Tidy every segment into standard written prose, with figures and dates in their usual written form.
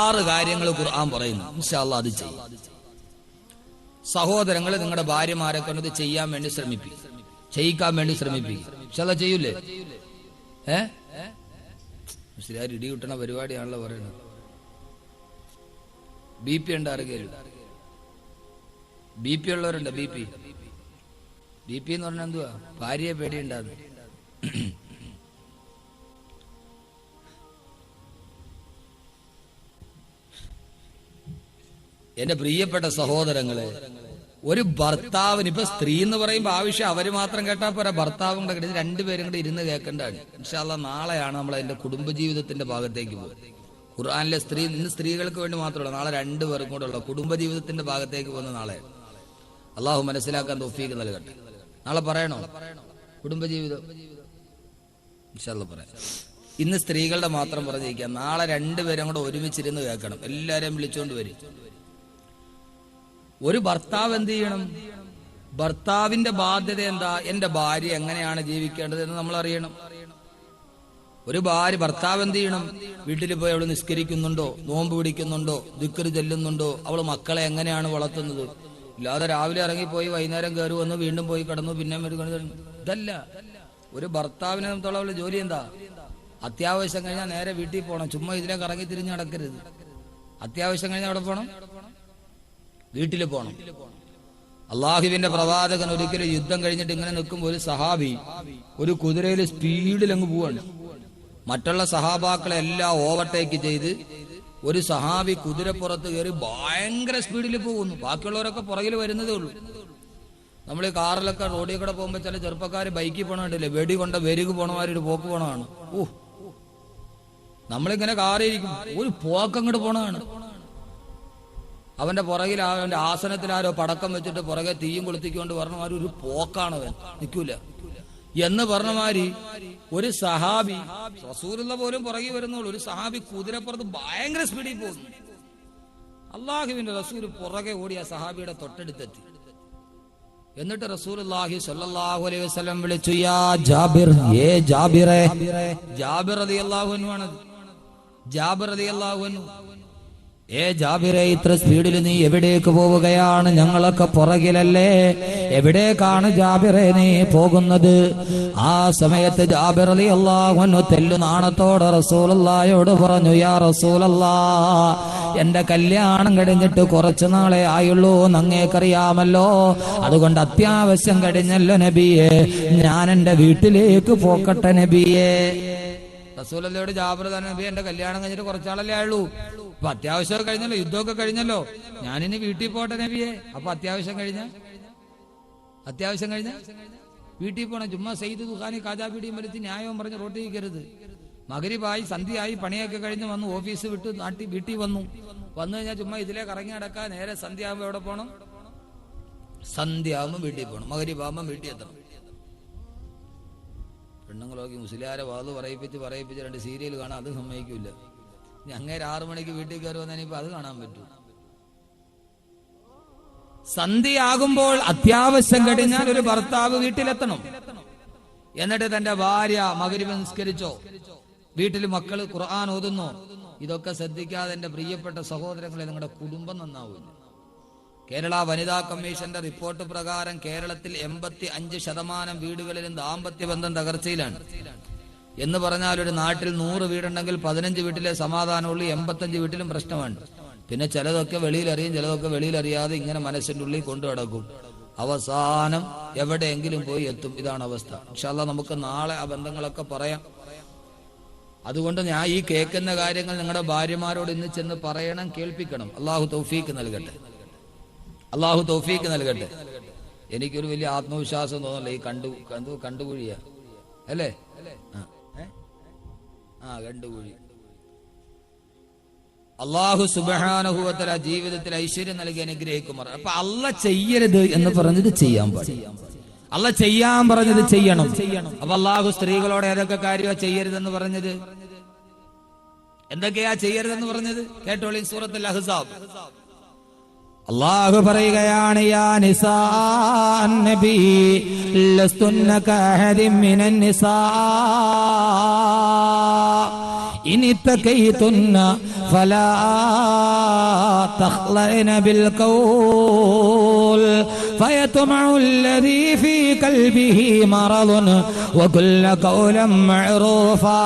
6 കാര്യങ്ങൾ ഖുർആൻ പറയുന്നു. ഇൻഷാ അല്ലാഹ് അത് ചെയ്യും. സഹോദരങ്ങൾ, നിങ്ങളുടെ ഭാര്യമാരെ കൊണ്ട് ചെയ്യാൻ വേണ്ടി ശ്രമിപ്പിക്കും, ചെയ്യിക്കാൻ വേണ്ടി ശ്രമിപ്പിക്കും. ഇൻഷാ അല്ലാഹ് ചെയ്യൂലേ? മുസ്ലിയാർ ഇടി കിട്ടണ പരിപാടിയാണല്ലോ പറയുന്നത്. BP ഉണ്ട് ആരെങ്കിലും? BP ഉള്ളവരുണ്ട്? BP എന്ന് പറഞ്ഞാൽ എന്തുവാ? ഭാര്യയെ പേടിയുണ്ടാകുന്നു. എന്റെ പ്രിയപ്പെട്ട സഹോദരങ്ങളെ, ഒരു ഭർത്താവിന്, ഇപ്പൊ സ്ത്രീ എന്ന് പറയുമ്പോൾ ആവശ്യം അവര് മാത്രം കേട്ടാൽ പോരാ, ഭർത്താവും കൂടെ കിട്ടി രണ്ടുപേരും കൂടെ ഇരുന്ന് കേൾക്കേണ്ടതാണ്. ഇൻഷാ അല്ലാഹ് നാളെയാണ് നമ്മൾ അതിന്റെ കുടുംബജീവിതത്തിന്റെ ഭാഗത്തേക്ക് പോകുന്നത്. ഖുർആനിലെ ഇന്ന് സ്ത്രീകൾക്ക് വേണ്ടി മാത്രമല്ല, നാളെ 2 പേർക്കും കൂടെ ഉള്ള കുടുംബജീവിതത്തിന്റെ ഭാഗത്തേക്ക് പോകുന്ന നാളെ. അള്ളാഹു മനസ്സിലാക്കാൻ തൗഫീഖ് നൽകട്ടെ. നാളെ പറയണോ കുടുംബജീവിതം? ഇൻഷാ അല്ലാഹ് പറയാം. ഇന്ന് സ്ത്രീകളുടെ മാത്രം പറഞ്ഞിരിക്കാം. നാളെ 2 പേരും കൂടെ ഒരുമിച്ചിരുന്ന് കേൾക്കണം. എല്ലാരെയും വിളിച്ചുകൊണ്ട് വരും. ഒരു ഭർത്താവ് എന്ത് ചെയ്യണം? ഭർത്താവിന്റെ ബാധ്യത എന്താ? എന്റെ ഭാര്യ എങ്ങനെയാണ് ജീവിക്കേണ്ടത് എന്ന് നമ്മൾ അറിയണം. ഒരു ഭർത്താവ് എന്ത് ചെയ്യണം? വീട്ടിൽ പോയി അവള് നിസ്കരിക്കുന്നുണ്ടോ, നോമ്പ് പിടിക്കുന്നുണ്ടോ, ദിക്ർ ചെല്ലുന്നുണ്ടോ, അവള് മക്കളെ എങ്ങനെയാണ് വളർത്തുന്നത്? ഇല്ലാതെ രാവിലെ ഇറങ്ങിപ്പോയി വൈകുന്നേരം കയറി വന്ന് വീണ്ടും പോയി കിടന്നു പിന്നെ ഇതല്ല. ഒരു ഭർത്താവിനെ സംബന്ധിച്ചുള്ള ജോലി എന്താ? അത്യാവശ്യം കഴിഞ്ഞാൽ നേരെ വീട്ടിൽ പോകണം. ചുമ്മാ ഇതിലെ കറങ്ങി തിരിഞ്ഞ് നടക്കരുത്. അത്യാവശ്യം കഴിഞ്ഞാൽ അവിടെ പോകണം, വീട്ടിൽ പോകണം. അള്ളാഹുവിന്റെ പ്രവാചകൻ ഒരിക്കലും യുദ്ധം കഴിഞ്ഞിട്ട് ഇങ്ങനെ നിൽക്കുമ്പോൾ ഒരു സഹാബി ഒരു കുതിരയിൽ സ്പീഡിൽ അങ്ങ് പോവാണ്. മറ്റുള്ള സഹാബാക്കളെ എല്ലാം ഓവർടേക്ക് ചെയ്ത് ഒരു സഹാബി കുതിരപ്പുറത്ത് കയറി ഭയങ്കര സ്പീഡിൽ പോകുന്നു. ബാക്കിയുള്ളവരൊക്കെ പുറകിൽ വരുന്നതേ ഉള്ളൂ. നമ്മൾ ഈ കാറിലൊക്കെ റോഡിൽ കൂടെ പോകുമ്പോൾ ചില ചെറുപ്പക്കാർ ബൈക്കിൽ പോകണമില്ലേ, വെടി കൊണ്ട വെരുക് പോണമാരൊരു പോക്ക് പോണതാണ്. നമ്മളിങ്ങനെ കാറിയിരിക്കും, ഒരു പോക്കങ്ങോട്ട് പോണതാണ്. അവന്റെ പുറകിൽ അവന്റെ ആസനത്തിൽ ആരോ പടക്കം വെച്ചിട്ട് പുറകെ തീയും കൊളുത്തിക്കൊണ്ട് പറഞ്ഞമാര് ഒരു പോക്കാണ്, അവൻ നിൽക്കൂല എന്ന് പറഞ്ഞമാരി ഒരു സഹാബി, റസൂലുള്ള പോലും പുറകെ വരുന്നുള്ളൂ, ഒരു സഹാബി കുതിരപ്പുറത്ത് ഭയങ്കര സ്പീഡിൽ പോകുന്നു. അള്ളാഹുവിന്റെ റസൂൽ പുറകെ ഓടി ആ സഹാബിയുടെ തൊട്ടടുത്തെത്തി. എന്നിട്ട് റസൂലുള്ളാഹി സ്വല്ലല്ലാഹു അലൈഹി വസല്ലം വിളിച്ചു, യാ ജാബിർ, ജാബിർ റളിയല്ലാഹു അൻഹു ആണ്. ജാബിർ റളിയല്ലാഹു അൻഹു, ജാബിറെ, ഇത്ര സ്പീഡിൽ നീ എവിടേക്ക് പോവുകയാണ്? ഞങ്ങളൊക്കെ പുറകിലല്ലേ. എവിടേക്കാണ് ജാബിറെ നീ പോകുന്നത്? ആ സമയത്ത് ജാബിർ റളിയല്ലാഹു അൻഹു തെല്ലു നാണത്തോടെ റസൂലുള്ളാഹിയോട് പറഞ്ഞു, യാ റസൂലല്ലാഹ്, എന്റെ കല്യാണം കഴിഞ്ഞിട്ട് കുറച്ചു നാളെ ആയുള്ളൂ, അങ്ങേക്കറിയാമല്ലോ. അതുകൊണ്ട് അത്യാവശ്യം കഴിഞ്ഞല്ലോ നബിയെ, ഞാൻ എന്റെ വീട്ടിലേക്ക് പോക്കട്ടെ നബിയെ. റസൂലുള്ളാഹിയോട് ജാബിർ തന്നെ, നബി എന്റെ കല്യാണം കഴിഞ്ഞിട്ട് കുറച്ചാളല്ലേ ആയുള്ളൂ, അപ്പൊ അത്യാവശ്യമൊക്കെ കഴിഞ്ഞല്ലോ, യുദ്ധമൊക്കെ കഴിഞ്ഞല്ലോ, ഞാനിനി വീട്ടിൽ പോട്ടെ നബിയെ. അപ്പൊ അത്യാവശ്യം കഴിഞ്ഞ വീട്ടിൽ പോണം. ചുമ്മാ സെയ്ദ് ദുഖാനി കാജാബീഡിയും വരുത്തി ന്യായവും പറഞ്ഞ് റോട്ടിൽ ഇരിക്കരുത്. മഗ്‌രിബായി, സന്ധ്യയായി, പണിയൊക്കെ കഴിഞ്ഞ് വന്നു, ഓഫീസ് വിട്ട് വീട്ടിൽ വന്നു കഴിഞ്ഞാൽ ചുമ്മാ ഇതിലെ കറങ്ങി നടക്കാൻ. നേരെ സന്ധ്യ ആകുമ്പോ എവിടെ പോകണം? സന്ധ്യ ആകുമ്പോൾ വീട്ടിൽ പോകണം, മഗ്‌രിബാകുമ്പോൾ വീട്ടിൽ എത്തണം. പെണ്ണുങ്ങളൊക്കെ മുസ്ലിയാരെ വാത് പറയിപ്പിച്ച് 2 സീരിയൽ കാണാൻ അത് സമ്മതിക്കില്ല. അങ്ങേര് 6 മണിക്ക് വീട്ടിൽ കയറി വന്നാൽ ഇനിയിപ്പോ അത് കാണാൻ പറ്റും. സന്ധ്യയാകുമ്പോൾ അത്യാവശ്യം കഴിഞ്ഞാൽ ഒരു ഭർത്താവ് വീട്ടിലെത്തണം. എന്നിട്ട് തന്റെ ഭാര്യ മഗ്‌രിബ് നിസ്കരിച്ചോ, വീട്ടിൽ മക്കള് ഖുർആൻ ഓതുന്നോ, ഇതൊക്കെ ശ്രദ്ധിക്കാതെ എന്റെ പ്രിയപ്പെട്ട സഹോദരങ്ങളെ, നിങ്ങളുടെ കുടുംബം നന്നാവില്ല. കേരള വനിതാ കമ്മീഷന്റെ റിപ്പോർട്ട് പ്രകാരം കേരളത്തിൽ 85% വീടുകളിലും ദാമ്പത്യ ബന്ധം തകർച്ചയിലാണ്. എന്ന് പറഞ്ഞാൽ ഒരു നാട്ടിൽ 100 വീടുണ്ടെങ്കിൽ 15 വീട്ടിലെ സമാധാനമുള്ളൂ, 85 വീട്ടിലും പ്രശ്നമാണ്. പിന്നെ ചിലതൊക്കെ വെളിയിലറിയും, ചിലതൊക്കെ വെളിയിലറിയാതെ ഇങ്ങനെ മനസ്സിന്റെ ഉള്ളിൽ കൊണ്ടു നടക്കും. അവസാനം എവിടെയെങ്കിലും പോയി എത്തും. ഇതാണ് അവസ്ഥ. ഇൻഷാ അല്ലാഹ് നമുക്ക് നാളെ ആ ബന്ധങ്ങളൊക്കെ പറയാം. അതുകൊണ്ട് ഞാൻ ഈ കേൾക്കുന്ന കാര്യങ്ങൾ നിങ്ങളുടെ ഭാര്യമാരോട് ഇന്ന് ചെന്ന് പറയണം, കേൾപ്പിക്കണം. അള്ളാഹു തൗഫീഖ് നൽകട്ടെ, അള്ളാഹു തൗഫീഖ് നൽകട്ടെ. എനിക്കൊരു വലിയ ആത്മവിശ്വാസം തോന്നല്ല. ഈ കണ്ടുകുഴിയ അല്ലേ? കണ്ടുകുഴി. അള്ളാഹു സുബ്ഹാനഹു വ തആല ജീവിതത്തിൽ ഐശ്വര്യം നൽകി അനുഗ്രഹിക്കുമാർ. അപ്പൊ അള്ളാഹ് ചെയ്യരുത് എന്ന് പറഞ്ഞത് ചെയ്യാൻ പാടില്ല, അള്ളാഹ് ചെയ്യാൻ പറഞ്ഞത് ചെയ്യണം. അപ്പൊ അള്ളാഹു സ്ത്രീകളോട് ഏതൊക്കെ കാര്യമാണ് ചെയ്യരുതെന്ന് പറഞ്ഞത്? എന്തൊക്കെയാ ചെയ്യരുതെന്ന് പറഞ്ഞത്? കേട്ടോളി, സൂറത്തുൽ അഹ്സാബ് അല്ലാഹു പറയുകയാണ്, യാ നിസാഅൻ നബി ലസ്തുന്ന കഅഹദിൻ മിനൻ നിസാ ഇൻ ഇത്തഖൈതുന്ന ഫലാ തഖ്ലൈന ബിൽ ഖൗൽ ഫയത്മഉ അല്ലദീ ഫീ ഖൽബിഹി മറദുൻ വകുല്ല ഖൗലൻ മഅറൂഫാ.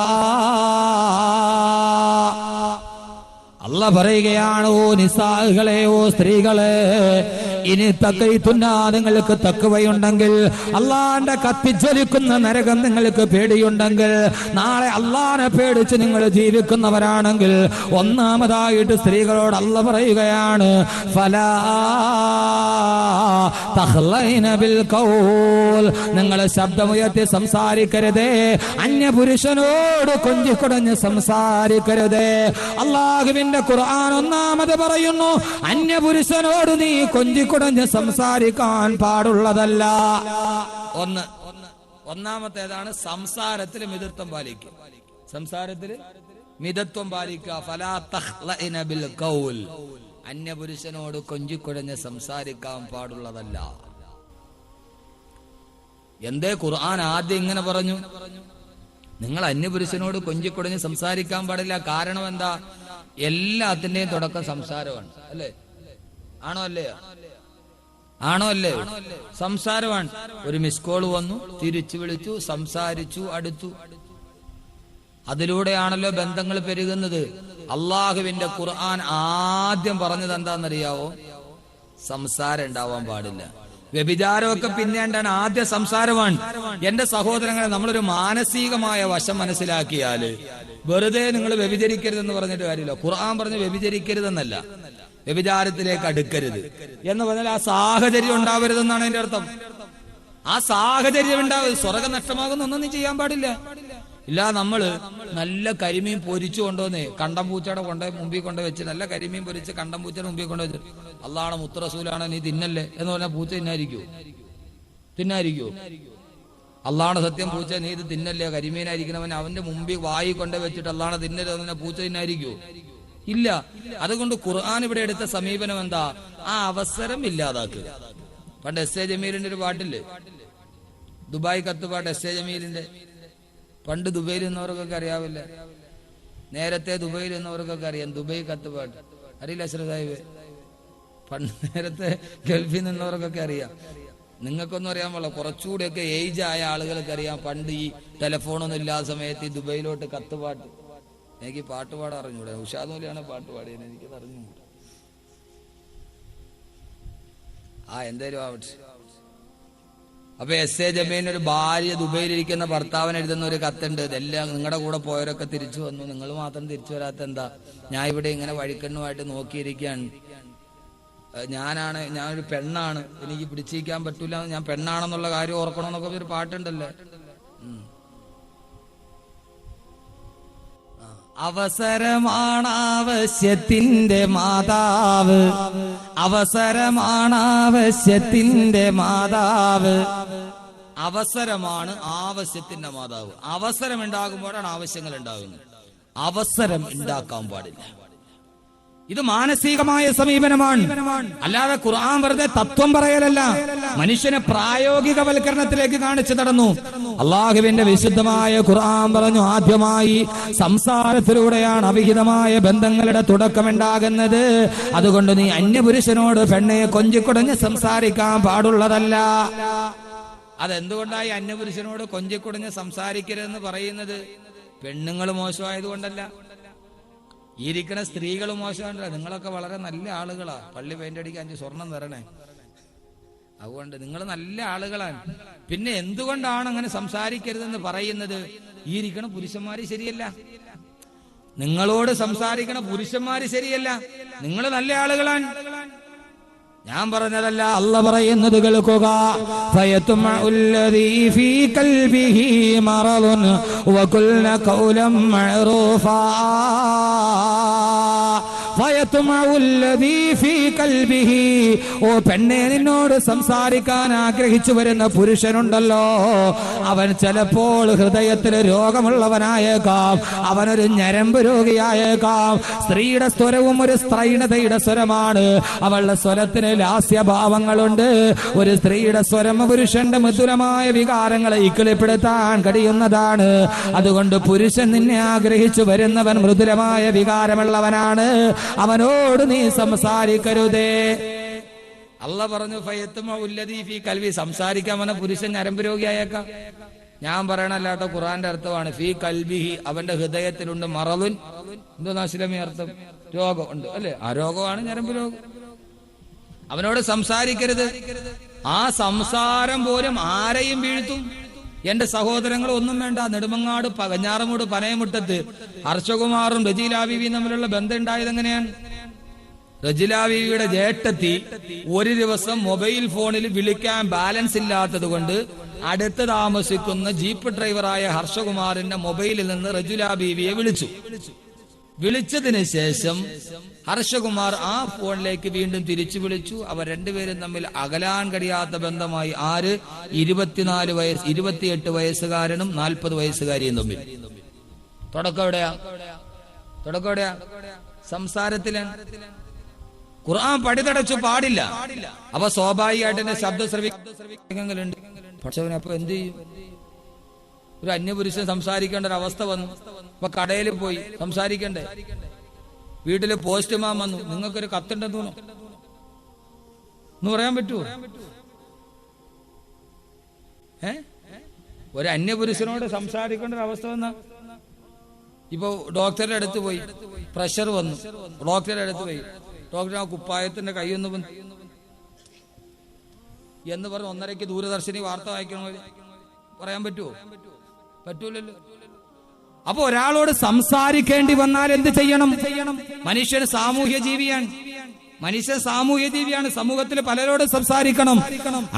അല്ലാഹ് പറയുകയാണ്, ഓ നിസാകളെ, ഓ സ്ത്രീകളെ, ഇനി തഖൈതുന്ന, നിങ്ങൾക്ക് തഖ്വയുണ്ടെങ്കിൽ, അള്ളാന്റെ കത്തിജ്വലിക്കുന്ന നരകം നിങ്ങൾക്ക് പേടിയുണ്ടെങ്കിൽ, നാളെ അള്ളാനെ പേടിച്ച് നിങ്ങൾ ജീവിക്കുന്നവരാണെങ്കിൽ, ഒന്നാമതായിട്ട് സ്ത്രീകളോട് അല്ലാഹ് പറയുകയാണ്, ഫലാ തഖ്ലൈന ബിൽ ഖൗൽ, നിങ്ങൾ ശബ്ദമുയർത്തി സംസാരിക്കരുതേ, അന്യപുരുഷനോട് കൊഞ്ചിക്കുടഞ്ഞ് സംസാരിക്കരുതേ. അല്ലാഹുവിന്റെ ഖുർആൻ ഒന്നാമത് പറയുന്നു, അന്യപുരുഷനോട് നീ കൊഞ്ചിക്കുടഞ്ഞ് സംസാരിക്കാൻ പാടുള്ളതല്ല. ഒന്നാമത്തേതാണ് സംസാരത്തിൽ മിതത്വം പാലിക്കുക. സംസാരത്തിൽ മിതത്വം പാലിക്കുക. ഫലാ തഖ്ലഇന ബിൽ ഖൗൽ, അന്യപുരുഷനോട് കൊഞ്ചിക്കുടഞ്ഞ് സംസാരിക്കാൻ പാടുള്ളതല്ല. എന്തേ ഖുർആൻ ആദ്യം ഇങ്ങനെ പറഞ്ഞു? നിങ്ങൾ അന്യപുരുഷനോട് കൊഞ്ചിക്കുടഞ്ഞ് സംസാരിക്കാൻ പാടില്ല. കാരണം എന്താ? എല്ലാത്തിന്റെയും തുടക്കം സംസാരമാണ്, അല്ലേ? ആണോ അല്ലേ? ആണോ അല്ലേ? സംസാരമാണ്. ഒരു മിസ് കോൾ വന്നു, തിരിച്ചു വിളിച്ചു, സംസാരിച്ചു, അടുത്തു. അതിലൂടെയാണല്ലോ ബന്ധങ്ങൾ പെരുകുന്നത്. അള്ളാഹുവിന്റെ ഖുർആൻ ആദ്യം പറഞ്ഞത് എന്താണെന്നറിയാവോ? സംസാരം ഉണ്ടാവാൻ പാടില്ല. വ്യഭിചാരമൊക്കെ പിന്നേണ്ടാണ്, ആദ്യ സംസാരമാണ്. എന്റെ സഹോദരങ്ങളെ, നമ്മളൊരു മാനസികമായ വശം മനസ്സിലാക്കിയാല് വെറുതെ നിങ്ങൾ വ്യഭിചരിക്കരുതെന്ന് പറഞ്ഞിട്ട് കാര്യമില്ല. ഖുർആൻ പറഞ്ഞ് വ്യഭിചരിക്കരുതെന്നല്ല, വ്യഭിചാരത്തിലേക്ക് അടുക്കരുത് എന്ന് പറഞ്ഞാൽ ആ സാഹചര്യം ഉണ്ടാവരുതെന്നാണ് എന്റെ അർത്ഥം. ആ സാഹചര്യം ഉണ്ടാവരുത്. സ്വർഗ്ഗം നഷ്ടമാകുന്ന ഒന്നും നീ ചെയ്യാൻ പാടില്ല. ഇല്ല, നമ്മള് നല്ല കരിമീൻ പൊരിച്ചു കൊണ്ടുവന്നേ കണ്ടം പൂച്ചയുടെ മുമ്പിൽ കൊണ്ട് വെച്ച്, നല്ല കരിമീൻ പൊരിച്ച് കണ്ടം പൂച്ചയുടെ മുമ്പിൽ കൊണ്ട് വെച്ച്, അള്ളാഹുടെ മുത്തറസൂലാണ് നീ തിന്നല്ലേ എന്ന് പറഞ്ഞാൽ പൂച്ച തിന്നായിരിക്കോ? അള്ളാഹുടെ സത്യം, പൂച്ച നീ ഇത് തിന്നല്ലേ, കരിമീനായിരിക്കണവൻ അവന്റെ മുമ്പിൽ വായി കൊണ്ട് വെച്ചിട്ട് അള്ളാഹുടെ തിന്നല്ലേ എന്ന് പറഞ്ഞാൽ പൂച്ച തിന്നായിരിക്കോ? ഇല്ല. അതുകൊണ്ട് ഖുർആൻ ഇവിടെ എടുത്ത സമീപനം എന്താ? ആ അവസരം ഇല്ലാതാക്കുക. പണ്ട് എസ് എ ജമീലിന്റെ ഒരു പാട്ടില്ലേ, ദുബായ് കത്തുപാട്ട്, എസ് എ ജമീലിന്റെ. പണ്ട് ദുബൈയിൽ നിന്നവർക്കൊക്കെ അറിയാവില്ല, നേരത്തെ ദുബൈയിൽ നിന്നവർക്കൊക്കെ അറിയാം ദുബൈ കത്തുപാട്ട്. അറിയില്ല അഷ്റഫ് സാഹിബ്? പണ്ട് നേരത്തെ ഗൾഫിൽ നിന്നവർക്കൊക്കെ അറിയാം. നിങ്ങൾക്കൊന്നും അറിയാൻ പാടില്ല, കുറച്ചുകൂടിയൊക്കെ ഏജ് ആയ ആളുകൾക്ക് അറിയാം. പണ്ട് ഈ ടെലിഫോണൊന്നും ഇല്ലാത്ത സമയത്ത് ഈ ദുബൈയിലോട്ട് കത്തുപാട്ട്. എനിക്ക് പാട്ടുപാടാൻ അറിഞ്ഞൂടെ? ഉഷാദൂലിയാണ് പാട്ട് പാടിയത്, എനിക്കത് അറിഞ്ഞുകൂടാ. എന്തായാലും ആവട്ടെ. അപ്പൊ എസ് എ ജമീൻ ഒരു ഭാര്യ ദുബൈയിലിരിക്കുന്ന ഭർത്താവിന് എഴുതുന്ന ഒരു കത്തുണ്ട്. ഇതെല്ലാം നിങ്ങളുടെ കൂടെ പോയവരൊക്കെ തിരിച്ചു വന്നു, നിങ്ങൾ മാത്രം തിരിച്ചു വരാത്ത എന്താ? ഞാൻ ഇവിടെ ഇങ്ങനെ വഴിക്കണ്ണുമായിട്ട് നോക്കിയിരിക്കുകയാണ്. ഞാനൊരു പെണ്ണാണ്, എനിക്ക് പിടിച്ചിരിക്കാൻ പറ്റൂല, ഞാൻ പെണ്ണാണെന്നുള്ള കാര്യം ഓർക്കണമെന്നൊക്കെ ഒരു പാട്ടുണ്ടല്ലേ. അവസരമാണ് ആവശ്യത്തിന്റെ മാതാവ്, അവസരമാണ് ആവശ്യത്തിന്റെ മാതാവ്. അവസരമാണ് ആവശ്യത്തിന്റെ മാതാവ്. അവസരം ഉണ്ടാകുമ്പോഴാണ് ആവശ്യങ്ങൾ ഉണ്ടാകുന്നത്. അവസരം ഉണ്ടാക്കാൻ പാടില്ല. ഇത് മാനസികമായ സമീപനമാണ്, അല്ലാതെ ഖുർആൻ വെറുതെ തത്വം പറയലല്ല. മനുഷ്യനെ പ്രായോഗികവൽക്കരണത്തിലേക്ക് കാണിച്ചു തടന്നു. അള്ളാഹുവിന്റെ വിശുദ്ധമായ ഖുർആൻ പറഞ്ഞു, ആദ്യമായി സംസാരത്തിലൂടെയാണ് അവിഹിതമായ ബന്ധങ്ങളുടെ തുടക്കമുണ്ടാകുന്നത്. അതുകൊണ്ട് നീ അന്യപുരുഷനോട് പെണ്ണെ കൊഞ്ചിക്കുടഞ്ഞ് സംസാരിക്കാൻ പാടുള്ളതല്ല. അതെന്തുകൊണ്ടായി അന്യപുരുഷനോട് കൊഞ്ചിക്കുടഞ്ഞ് സംസാരിക്കരുതെന്ന് പറയുന്നത്? പെണ്ണുങ്ങൾ മോശമായതുകൊണ്ടല്ല, ഇരിക്കുന്ന സ്ത്രീകൾ മോശമായിട്ടല്ല. നിങ്ങളൊക്കെ വളരെ നല്ല ആളുകളാ, പള്ളി പെയിന്റ് അടിക്കാൻ 5 സ്വർണം തരണേ. അതുകൊണ്ട് നിങ്ങൾ നല്ല ആളുകളാണ്. പിന്നെ എന്തുകൊണ്ടാണ് അങ്ങനെ സംസാരിക്കരുതെന്ന് പറയുന്നത്? ഈ ഇരിക്കണ പുരുഷന്മാര് ശരിയല്ല, നിങ്ങളോട് സംസാരിക്കണ പുരുഷന്മാര് ശരിയല്ല. നിങ്ങൾ നല്ല ആളുകളാണ്. ഞാൻ പറഞ്ഞതല്ല, അല്ലാഹ് പറയുന്നത് കേൾക്കുക. ഫയത്മഉല്ലദീ ഫീ ഖൽബിഹി മറദുൻ വഖുൽന ഖൗലൻ മഅറൂഫാ ഫയത്മഉല്ലദീ ഫീ ഖൽബിഹി. ഓ പെണ്ണെ, നിന്നോട് സംസാരിക്കാൻ ആഗ്രഹിച്ചു വരുന്ന പുരുഷനുണ്ടല്ലോ, അവൻ ചിലപ്പോൾ ഹൃദയത്തിൽ രോഗമുള്ളവനായേക്കാം, അവനൊരു ഞരമ്പ് രോഗിയായേക്കാം. സ്ത്രീയുടെ സ്വരവും ഒരു സ്ത്രൈണതയുടെ സ്വരമാണ്. അവളുടെ സ്വരത്തിന് ലാസ്യഭാവങ്ങളുണ്ട്. ഒരു സ്ത്രീയുടെ സ്വരം പുരുഷന്റെ മധുരമായ വികാരങ്ങളെ ഇക്കിളിപ്പെടുത്താൻ കഴിയുന്നതാണ്. അതുകൊണ്ട് പുരുഷൻ നിന്നെ ആഗ്രഹിച്ചു വരുന്നവൻ മൃദുലമായ വികാരമുള്ളവനാണ്, അവനോട് നീ സംസാരിക്കരുതേ. അല്ല പറഞ്ഞു ഫയത്മഉല്ലദീ ഫീ ഖൽബി. സംസാരിക്കാൻ വന്ന പുരുഷൻ ഞരമ്പ് രോഗിയായേക്കാം. ഞാൻ പറയണല്ലാട്ടോ, ഖുർആന്റെ അർത്ഥമാണ്. ഫീ ഖൽബിഹി, അവന്റെ ഹൃദയത്തിലുണ്ട് മറലുൻ. എന്തോന്നാ ഇസ്ലാമി അർത്ഥം? രോഗം ഉണ്ട് അല്ലെ? ആ രോഗമാണ് ഞരമ്പ് രോഗം. അവനോട് സംസാരിക്കരുത്. ആ സംസാരം പോലും ആരെയും വീഴ്ത്തും. എന്റെ സഹോദരങ്ങൾ ഒന്നും വേണ്ട, നെടുമങ്ങാട് പകഞ്ഞാറമൂട് പനയമുട്ടത്ത് ഹർഷകുമാറും റജീല ബീവിയും തമ്മിലുള്ള ബന്ധം ഉണ്ടായത് എങ്ങനെയാണ്? റജീല ബീവിയുടെ ജേഷ്ഠത്തി ഒരു ദിവസം മൊബൈൽ ഫോണിൽ വിളിക്കാൻ ബാലൻസ് ഇല്ലാത്തത് കൊണ്ട് അടുത്ത് താമസിക്കുന്ന ജീപ്പ് ഡ്രൈവറായ ഹർഷകുമാറിന്റെ മൊബൈലിൽ നിന്ന് റജീല ബീവിയെ വിളിച്ചതിന് ശേഷം ഹർഷകുമാർ ആ ഫോണിലേക്ക് വീണ്ടും തിരിച്ചു വിളിച്ചു. അവർ രണ്ടുപേരും തമ്മിൽ അകലാൻ കഴിയാത്ത ബന്ധമായി. ആര്? 28 വയസ്സുകാരനും 40 വയസ്സുകാരിയും തമ്മിൽ. തുടക്കം എവിടെയാ? സംസാരത്തിലാണ്. ഖുർആൻ പടിതടച്ചു പാടില്ല. അപ്പൊ സ്വാഭാവികമായിട്ട് എന്റെ ശബ്ദ ശ്രവിക്കുന്നുണ്ട്. പക്ഷെ അപ്പൊ എന്ത് ചെയ്യും? ഒരു അന്യപുരുഷൻ സംസാരിക്കേണ്ട ഒരു അവസ്ഥ വന്നു. അപ്പൊ കടയിൽ പോയി സംസാരിക്കണ്ടേ? വീട്ടില് പോസ്റ്റ്മാൻ വന്നു, നിങ്ങൾക്കൊരു കത്തുണ്ടെന്ന് തോന്നുന്നു എന്ന് പറയാൻ പറ്റുമോ? ഒരു അന്യപുരുഷനോട് സംസാരിക്കേണ്ട ഒരു അവസ്ഥ വന്ന ഇപ്പൊ ഡോക്ടറുടെ അടുത്ത് പോയി, പ്രഷർ വന്നു, ഡോക്ടറുടെ അടുത്ത് പോയി, ഡോക്ടർ ആ കുപ്പായത്തിന്റെ കൈയൊന്ന് എന്ന് പറഞ്ഞ് 1:30 ദൂരദർശനി വാർത്ത വായിക്കണോ? പറയാൻ പറ്റുമോ? പറ്റൂലല്ലോ. അപ്പൊ ഒരാളോട് സംസാരിക്കേണ്ടി വന്നാൽ എന്ത് ചെയ്യണം? മനുഷ്യൻ സാമൂഹ്യ ജീവിയാണ്. സമൂഹത്തിൽ പലരോട് സംസാരിക്കണം.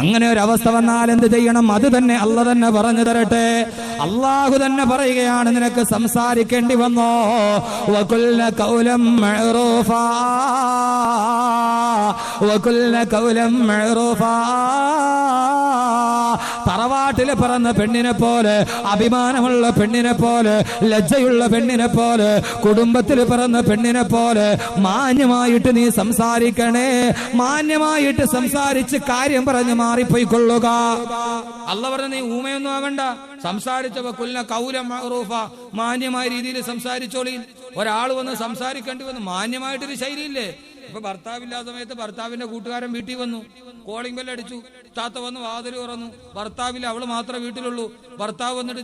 അങ്ങനെ ഒരു അവസ്ഥ വന്നാൽ എന്ത് ചെയ്യണം? അത് തന്നെ അല്ല തന്നെ പറഞ്ഞു തരട്ടെ. അള്ളാഹു തന്നെ പറയുകയാണ്, നിനക്ക് സംസാരിക്കേണ്ടി വന്നോ, വഖുൽന ഖൗലൻ മഅറൂഫാ, വഖുൽന ഖൗലൻ മഅറൂഫാ. തറവാട്ടിലെ പറന്ന പെണ്ണിനെ പോലെ, അഭിമാനമുള്ള പെണ്ണിനെ പോലെ, ലജ്ജയുള്ള പെണ്ണിനെ പോലെ, കുടുംബത്തിൽ പറന്ന പെണ്ണിനെ പോലെ മാന്യമായിട്ട് നീ സംസാരിക്കണേ. മാന്യമായിട്ട് സംസാരിച്ച് കാര്യം പറഞ്ഞ് മാറിപ്പോയിക്കൊള്ളുക. അല്ല പറഞ്ഞ നീ ഊമയൊന്നും ആവണ്ട. സംസാരിച്ചപ്പോ കൊല്ല കൗലം മഅറൂഫ, മാന്യമായ രീതിയിൽ സംസാരിച്ചോളി. ഒരാൾ വന്ന് സംസാരിക്കേണ്ടി വന്നു, മാന്യമായിട്ടൊരു ശൈലിയില്ലേ? ഇപ്പൊ ഭർത്താവില്ലാത്ത സമയത്ത് ഭർത്താവിന്റെ കൂട്ടുകാരൻ വീട്ടിൽ വന്നു, കോളിംഗ് ബെൽ അടിച്ചു, താത്ത വന്ന് വാതിൽ തുറന്നു. ഭർത്താവില്ല, അവള് മാത്രമേ വീട്ടിലുള്ളൂ. ഭർത്താവ് വന്നിട്ട്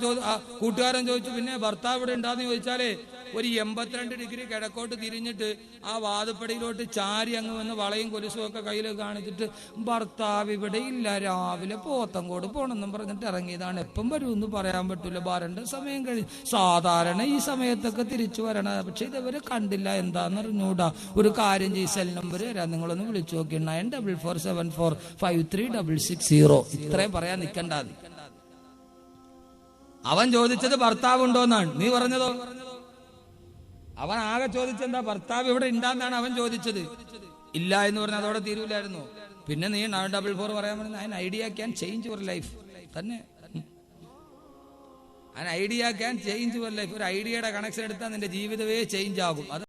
കൂട്ടുകാരൻ ചോദിച്ചു, പിന്നെ ഭർത്താവ് ഇവിടെ ഉണ്ടാന്ന് ചോദിച്ചാലേ ഒരു 82 ഡിഗ്രി കിഴക്കോട്ട് തിരിഞ്ഞിട്ട് ആ വാതുപ്പടിയിലോട്ട് ചാരി അങ്ങ് വന്ന് വളയും കൊലുസും ഒക്കെ കയ്യിൽ കാണിച്ചിട്ട്, ഭർത്താവ് ഇവിടെ ഇല്ല, രാവിലെ പോത്തങ്കോട് പോണെന്നും പറഞ്ഞിട്ട് ഇറങ്ങിയതാണ്, എപ്പം വരുമെന്ന് പറയാൻ പറ്റൂല, വരണ്ട സമയം കഴിഞ്ഞു, സാധാരണ ഈ സമയത്തൊക്കെ തിരിച്ചു വരണം, പക്ഷെ ഇതവരെ കണ്ടില്ല, എന്താന്ന് അറിഞ്ഞൂടാ. ഒരു കാര്യം ചെയ്യും, സെൽ നമ്പർ തരാം, നിങ്ങളൊന്ന് വിളിച്ചു നോക്കി, 9447453660. ഇത്രയും പറയാൻ നിൽക്കണ്ട. അവൻ ചോദിച്ചത് ഭർത്താവ് ഉണ്ടോന്നാണ്, നീ പറഞ്ഞതോ? അവൻ ആകെ ചോദിച്ചെന്താ, ഭർത്താവ് ഇവിടെ ഉണ്ടാന്നാണ് അവൻ ചോദിച്ചത്. ഇല്ല എന്ന് പറഞ്ഞാൽ അതോടെ തീരൂലായിരുന്നു. പിന്നെ നീ 944 പറയാൻ പറഞ്ഞ an idea can change your life തന്നെ. an idea can change your life. ഒരു ഐഡിയയുടെ കണക്ഷൻ എടുത്താൽ നിന്റെ ജീവിതമേ ചേഞ്ച് ആകും.